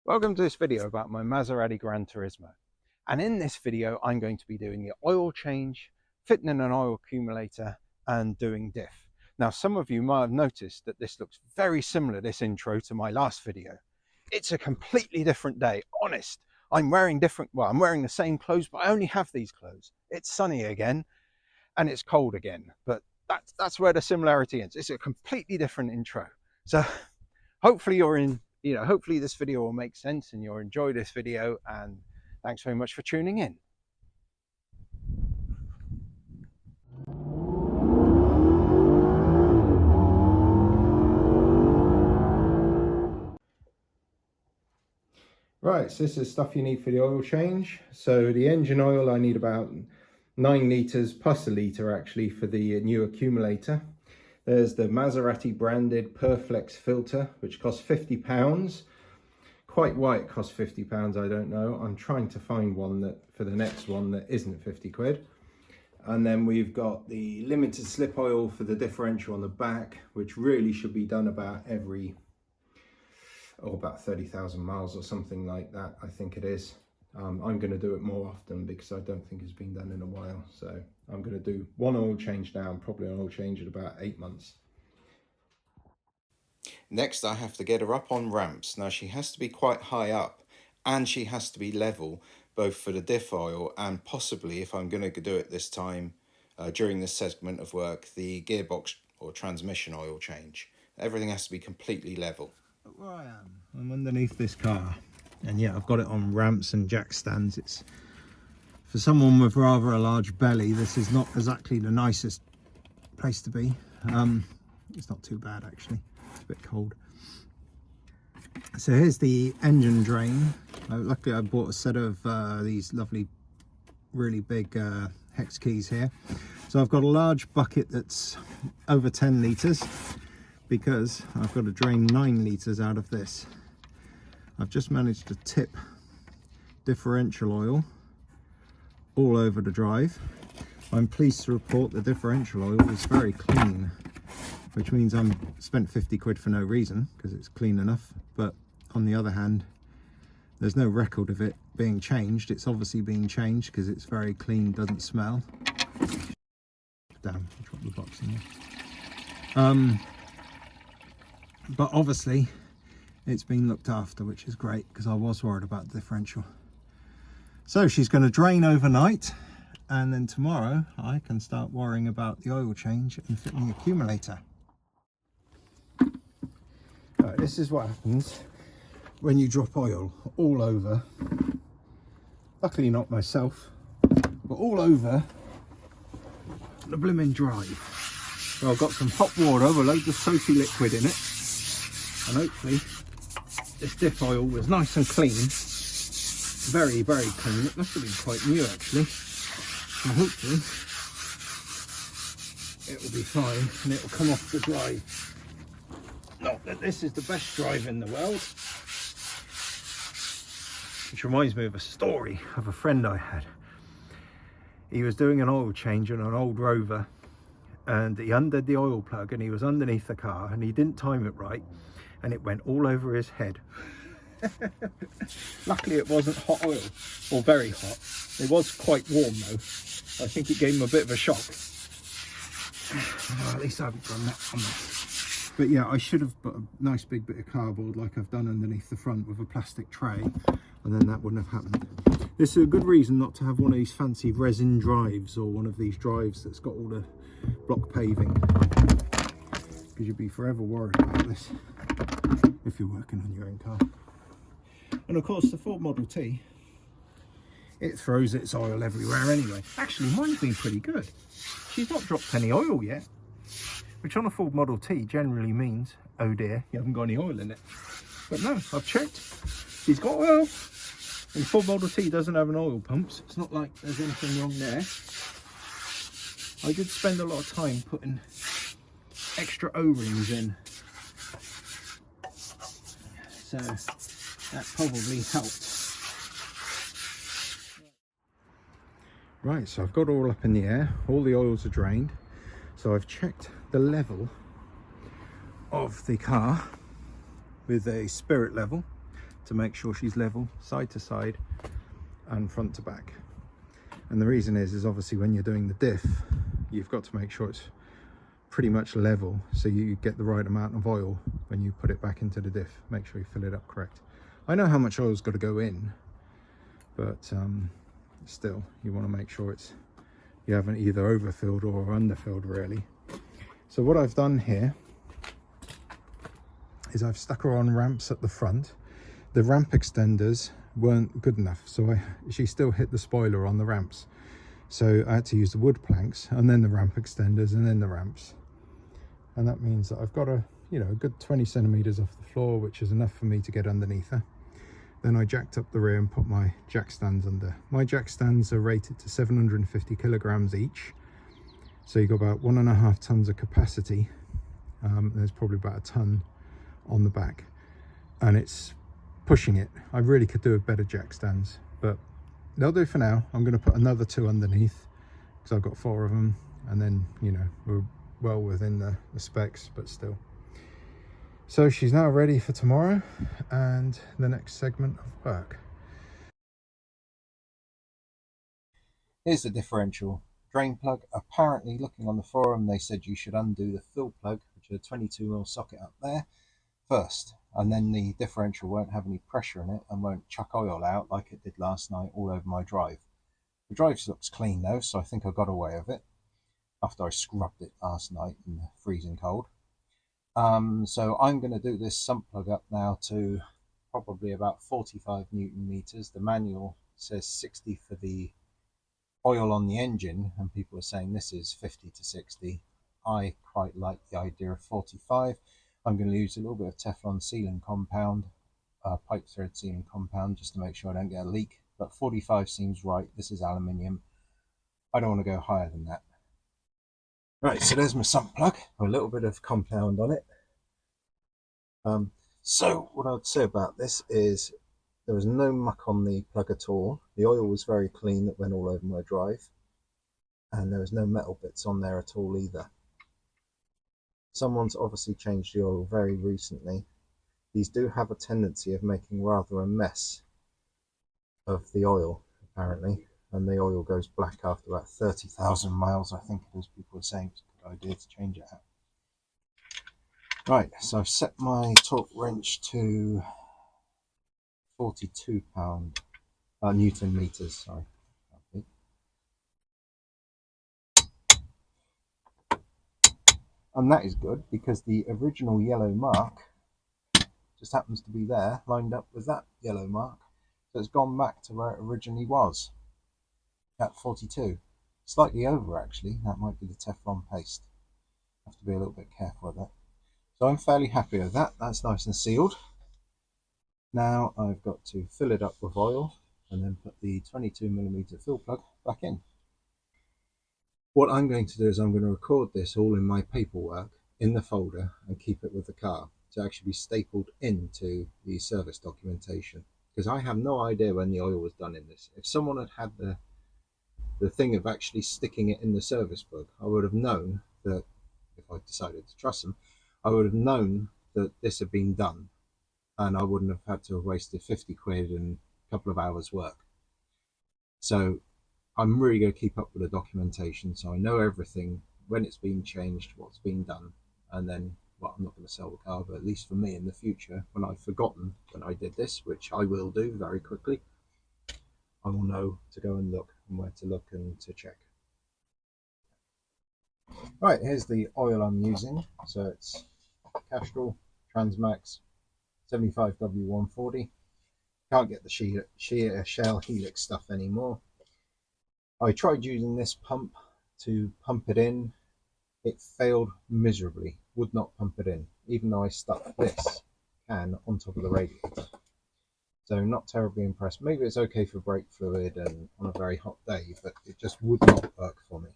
Welcome to this video about my Maserati Granturismo. And in this video, I'm going to be doing the oil change, fitting in an oil accumulator and doing diff. Now, some of you might have noticed that this looks very similar, this intro, to my last video. It's a completely different day, honest. I'm wearing I'm wearing the same clothes, but I only have these clothes. It's sunny again and it's cold again, but that's where the similarity is. It's a completely different intro. So hopefully hopefully this video will make sense and you'll enjoy this video, and thanks very much for tuning in. Right, so this is stuff you need for the oil change. So the engine oil, I need about 9 litres plus a litre actually for the new accumulator. There's the Maserati branded Perflex filter, which costs £50. Quite why it costs £50, I don't know. I'm trying to find one that for the next one that isn't 50 quid. And then we've got the limited slip oil for the differential on the back, which really should be done about every, about 30,000 miles or something like that, I think it is. I'm going to do it more often because I don't think it's been done in a while. So I'm going to do one oil change now and probably an oil change in about 8 months. Next, I have to get her up on ramps. Now, she has to be quite high up and she has to be level, both for the diff oil and possibly, if I'm going to do it this time during this segment of work, the gearbox or transmission oil change. Everything has to be completely level. Where I am, I'm underneath this car. And yeah, I've got it on ramps and jack stands. It's for someone with rather a large belly, this is not exactly the nicest place to be. It's not too bad actually, it's a bit cold. So here's the engine drain. Luckily I bought a set of these lovely really big hex keys here. So I've got a large bucket that's over 10 litres because I've got to drain 9 litres out of this. I've just managed to tip differential oil all over the drive. I'm pleased to report the differential oil is very clean, which means I'm spent 50 quid for no reason because it's clean enough. But on the other hand, there's no record of it being changed. It's obviously being changed because it's very clean, doesn't smell. Damn, I dropped the box in there. But obviously, it's been looked after, which is great because I was worried about the differential. So she's going to drain overnight, and then tomorrow I can start worrying about the oil change and fitting the accumulator. Right, this is what happens when you drop oil all over, luckily not myself, but all over the blooming drive. So I've got some hot water with loads of soapy liquid in it, and hopefully this diff oil was nice and clean, very clean. It must have been quite new actually, and hopefully it will be fine and it will come off the drive. Not that this is the best drive in the world, which reminds me of a story of a friend I had. He was doing an oil change on an old Rover and he undid the oil plug and he was underneath the car and he didn't time it right, and it went all over his head. Luckily it wasn't hot oil, or very hot. It was quite warm though. I think it gave him a bit of a shock. Well, at least I haven't done that on this. But yeah, I should have put a nice big bit of cardboard like I've done underneath the front with a plastic tray, and then that wouldn't have happened. This is a good reason not to have one of these fancy resin drives or one of these drives that's got all the block paving, because you'd be forever worried about this if you're working on your own car. And of course the Ford Model T, it throws its oil everywhere anyway. Actually mine's been pretty good. She's not dropped any oil yet, which on a Ford Model T generally means, oh dear, you haven't got any oil in it. But no, I've checked, she's got oil. And Ford Model T doesn't have an oil pump, so it's not like there's anything wrong there. I did spend a lot of time putting extra O-rings in, so that probably helped. Right, so I've got all up in the air, all the oils are drained, so I've checked the level of the car with a spirit level to make sure she's level side to side and front to back. And the reason is obviously when you're doing the diff, you've got to make sure it's pretty much level so you get the right amount of oil when you put it back into the diff. Make sure you fill it up correct. I know how much oil's got to go in, but still you want to make sure you haven't either overfilled or underfilled really. So what I've done here is I've stuck her on ramps at the front. The ramp extenders weren't good enough, so she still hit the spoiler on the ramps. So I had to use the wood planks and then the ramp extenders and then the ramps. And that means that I've got a good 20 centimeters off the floor, which is enough for me to get underneath her. Then I jacked up the rear and put my jack stands under. My jack stands are rated to 750 kilograms each. So you've got about 1.5 tons of capacity. There's probably about a ton on the back. And it's pushing it. I really could do with better jack stands, but they'll do for now. I'm going to put another 2 underneath because I've got 4 of them. And then, we're well within the specs, but still. So she's now ready for tomorrow and the next segment of work. Here's the differential drain plug. Apparently, looking on the forum, they said you should undo the fill plug, which is a 22mm socket up there, first, and then the differential won't have any pressure in it and won't chuck oil out like it did last night all over my drive. The drive looks clean though, so I think I got away with it after I scrubbed it last night in the freezing cold. So I'm going to do this sump plug up now to probably about 45 Newton meters. The manual says 60 for the oil on the engine, and people are saying this is 50 to 60. I quite like the idea of 45. I'm going to use a little bit of Teflon sealing compound, pipe thread sealing compound, just to make sure I don't get a leak. But 45 seems right. This is aluminium. I don't want to go higher than that. Right, so there's my sump plug, a little bit of compound on it. So what I'd say about this is there was no muck on the plug at all. The oil was very clean that went all over my drive, and there was no metal bits on there at all either. Someone's obviously changed the oil very recently. These do have a tendency of making rather a mess of the oil, apparently, and the oil goes black after about 30,000 miles, I think it is. People are saying it's a good idea to change it out. Right, so I've set my torque wrench to 42 Newton meters, sorry. And that is good because the original yellow mark just happens to be there, lined up with that yellow mark. So it's gone back to where it originally was, at 42. Slightly over, actually. That might be the Teflon paste. Have to be a little bit careful with that. So I'm fairly happy with that. That's nice and sealed. Now I've got to fill it up with oil and then put the 22mm fill plug back in. What I'm going to do is I'm going to record this all in my paperwork in the folder and keep it with the car to actually be stapled into the service documentation, because I have no idea when the oil was done in this. If someone had had the thing of actually sticking it in the service book, I would have known that, if I decided to trust them, I would have known that this had been done, and I wouldn't have had to have wasted 50 quid and a couple of hours work. So I'm really going to keep up with the documentation, so I know everything, when it's been changed, what's been done, and then, well, I'm not going to sell the car, but at least for me in the future, when I've forgotten that I did this, which I will do very quickly, I will know to go and look and where to look and to check. Right, here's the oil I'm using. So it's Castrol Transmax 75W140. Can't get the sheer shell helix stuff anymore. I tried using this pump to pump it in. It failed miserably, would not pump it in, even though I stuck this can on top of the radiator. So not terribly impressed. Maybe it's okay for brake fluid and on a very hot day, but it just would not work for me.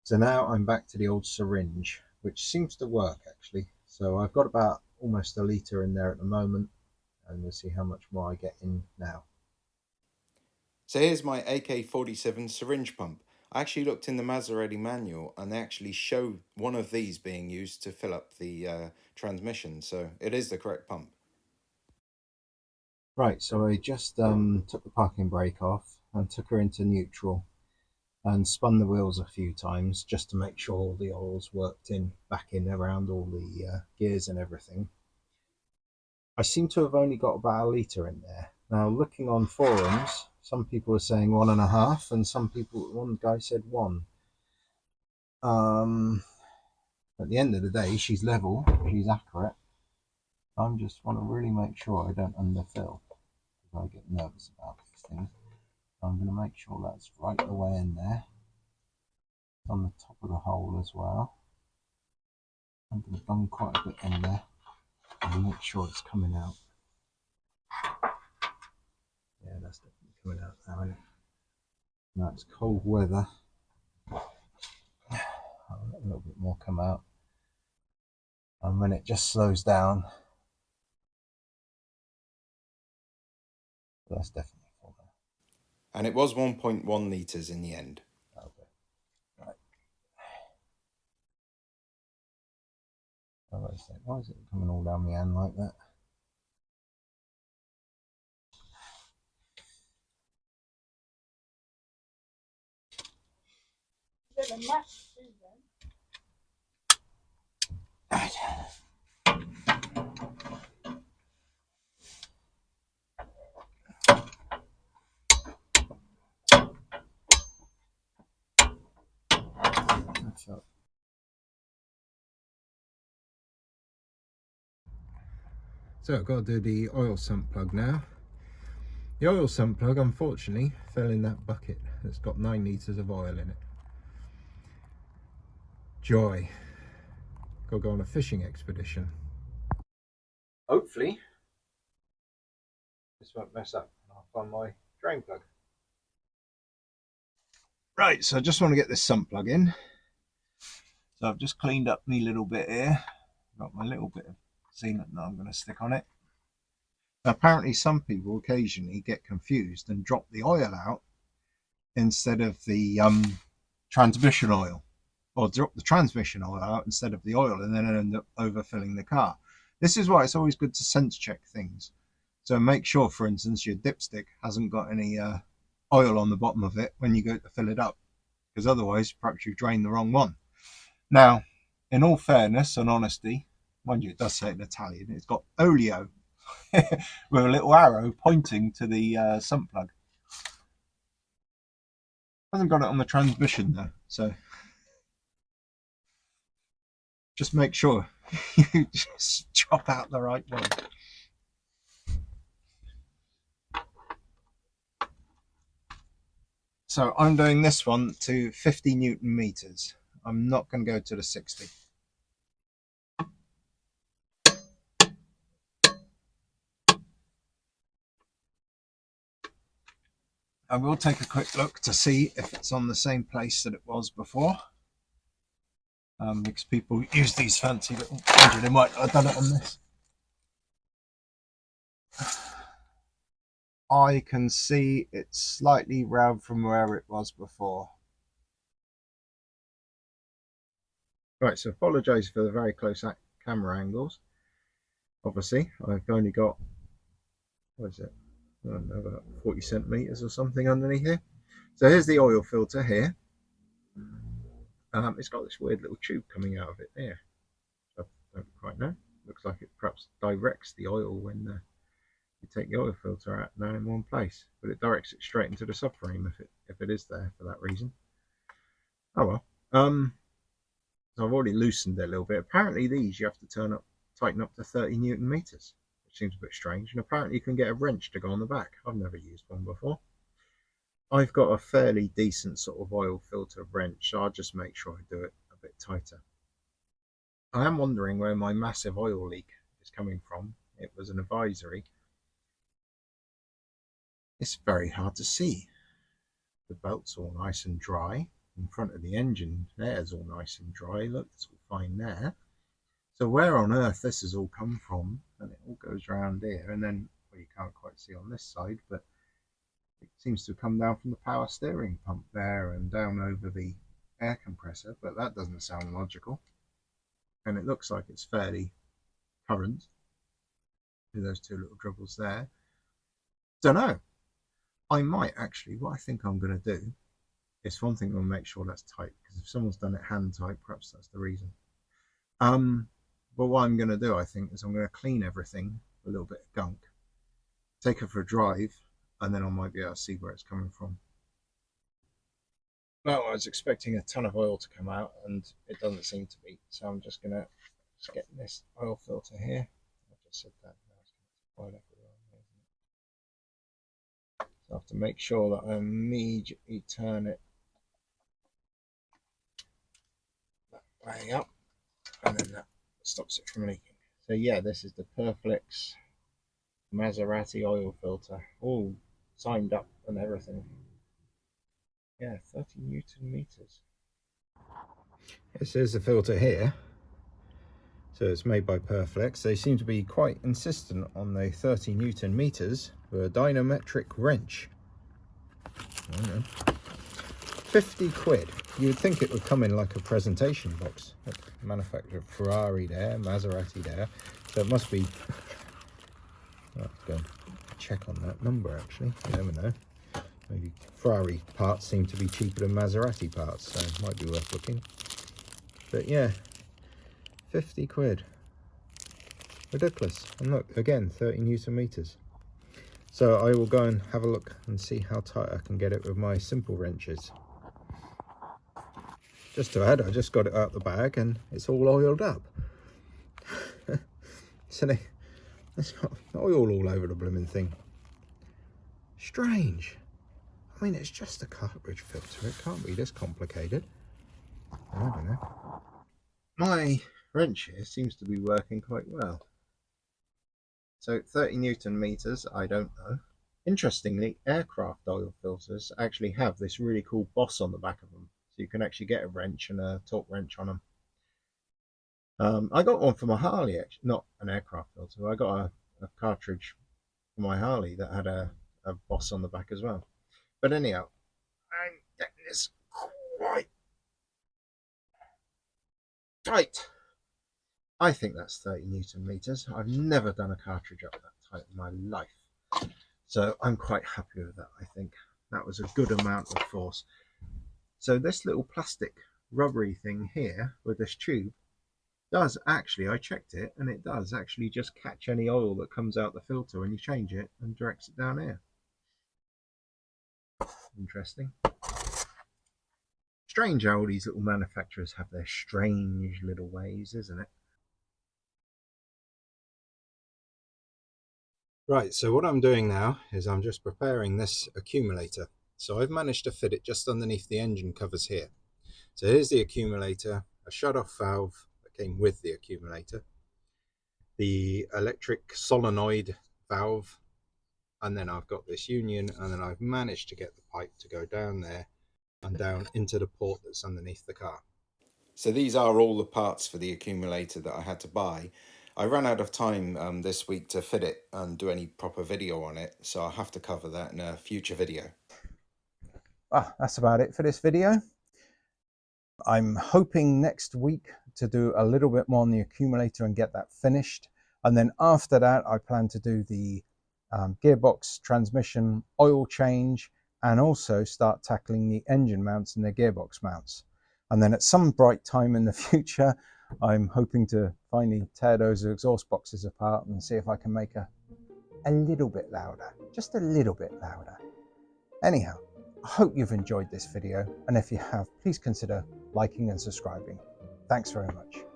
So now I'm back to the old syringe, which seems to work actually. So I've got about almost a litre in there at the moment, and we'll see how much more I get in now. So here's my AK-47 syringe pump. I actually looked in the Maserati manual and they actually show one of these being used to fill up the transmission, so it is the correct pump. Right, so I just took the parking brake off and took her into neutral and spun the wheels a few times just to make sure all the oils worked in back in around all the gears and everything. I seem to have only got about a litre in there. Now, looking on forums, some people are saying 1.5, and one guy said 1. At the end of the day, she's level, she's accurate. I just want to really make sure I don't underfill because I get nervous about these things. I'm going to make sure that's right the way in there, on the top of the hole as well. I'm going to bung quite a bit in there and make sure it's coming out. Yeah, that's definitely coming out now, isn't it? Now it's cold weather. I'll let a little bit more come out. And when it just slows down, that's definitely full there. And it was 1.1 litres in the end. Okay. Right. Why is it coming all down my hand like that? Right. So I've got to do the oil sump plug now. The oil sump plug unfortunately fell in that bucket that's got 9 litres of oil in it. Joy. Got to go on a fishing expedition. Hopefully this won't mess up and I'll find my drain plug. Right, so I just want to get this sump plug in. So I've just cleaned up my little bit here. Got my little bit of sealant that I'm going to stick on it. Now, apparently some people occasionally get confused and drop the oil out instead of the transmission oil, or drop the transmission oil out instead of the oil and then end up overfilling the car. This is why it's always good to sense check things. So make sure, for instance, your dipstick hasn't got any oil on the bottom of it when you go to fill it up, because otherwise perhaps you've drained the wrong one. Now, in all fairness and honesty, mind you, it does say in Italian, it's got olio with a little arrow pointing to the sump plug. Hasn't got it on the transmission though, so just make sure you just drop out the right one. So I'm doing this one to 50 Newton meters. I'm not going to go to the 60. I will take a quick look to see if it's on the same place that it was before. Because people use these fancy little... They might have done it on this. I can see it's slightly round from where it was before. Right, so apologise for the very close camera angles. Obviously, I've only got, what is it? I don't know, about 40 centimetres or something underneath here. So here's the oil filter here. It's got this weird little tube coming out of it there. I don't quite know. Looks like it perhaps directs the oil when you take the oil filter out now in one place, but it directs it straight into the subframe if it is there for that reason. Oh well. So I've already loosened it a little bit. Apparently these you have to tighten up to 30 Newton meters, which seems a bit strange. And apparently you can get a wrench to go on the back. I've never used one before. I've got a fairly decent sort of oil filter wrench, so I'll just make sure I do it a bit tighter. I am wondering where my massive oil leak is coming from. It was an advisory. It's very hard to see. The belt's all nice and dry. In front of the engine, there's all nice and dry. Look, it's all fine there. So where on earth this has all come from, and it all goes around here, and then, well, you can't quite see on this side, but it seems to come down from the power steering pump there and down over the air compressor, but that doesn't sound logical. And it looks like it's fairly current with those two little dribbles there. Don't know. I might actually. What I think I'm going to do is, one thing, I'll make sure that's tight, because if someone's done it hand tight, perhaps that's the reason. Um, but what I'm going to do, I think, is I'm going to clean everything, a little bit of gunk, take it for a drive, and then I might be able to see where it's coming from. Well, I was expecting a ton of oil to come out, and it doesn't seem to be. So I'm just going to get this oil filter here. I just said that. Now it's going to everywhere. So I have to make sure that I immediately turn it that way up, and then that stops it from leaking. So yeah, this is the Perflex Maserati oil filter, all signed up and everything. Yeah, 30 Newton meters. This is the filter here. So it's made by Perflex. They seem to be quite insistent on the 30 Newton meters for a dynametric wrench. 50 quid. You'd think it would come in like a presentation box. Look, manufacturer Ferrari there, Maserati there. So it must be... I'll have to go and check on that number actually. You never know. Maybe Ferrari parts seem to be cheaper than Maserati parts, so it might be worth looking. But yeah, 50 quid. Ridiculous. And look, again, 30 Newton meters. So I will go and have a look and see how tight I can get it with my simple wrenches. Just to add, I just got it out the bag and it's all oiled up. So there's got oil all over the blooming thing. Strange. I mean, it's just a cartridge filter. It can't be this complicated. I don't know. My wrench here seems to be working quite well. So 30 Newton meters, I don't know. Interestingly, aircraft oil filters actually have this really cool boss on the back of them. So you can actually get a wrench and a torque wrench on them. I got one for my Harley, actually, not an aircraft filter. I got a cartridge for my Harley that had a boss on the back as well. But anyhow, I'm getting this quite tight. I think that's 30 Newton meters. I've never done a cartridge up that tight in my life. So I'm quite happy with that, I think. That was a good amount of force. So this little plastic rubbery thing here with this tube does actually, I checked it, and it does actually just catch any oil that comes out the filter when you change it and directs it down here. Interesting. Strange how all these little manufacturers have their strange little ways, isn't it? Right, so what I'm doing now is I'm just preparing this accumulator. So I've managed to fit it just underneath the engine covers here. So here's the accumulator, a shut-off valve that came with the accumulator, the electric solenoid valve, and then I've got this union, and then I've managed to get the pipe to go down there and down into the port that's underneath the car. So these are all the parts for the accumulator that I had to buy. I ran out of time this week to fit it and do any proper video on it, so I'll have to cover that in a future video. That's about it for this video. I'm hoping next week to do a little bit more on the accumulator and get that finished. And then after that, I plan to do the gearbox, transmission, oil change, and also start tackling the engine mounts and the gearbox mounts. And then at some bright time in the future, I'm hoping to finally tear those exhaust boxes apart and see if I can make a little bit louder, just a little bit louder. Anyhow, I hope you've enjoyed this video, and if you have, please consider liking and subscribing. Thanks very much.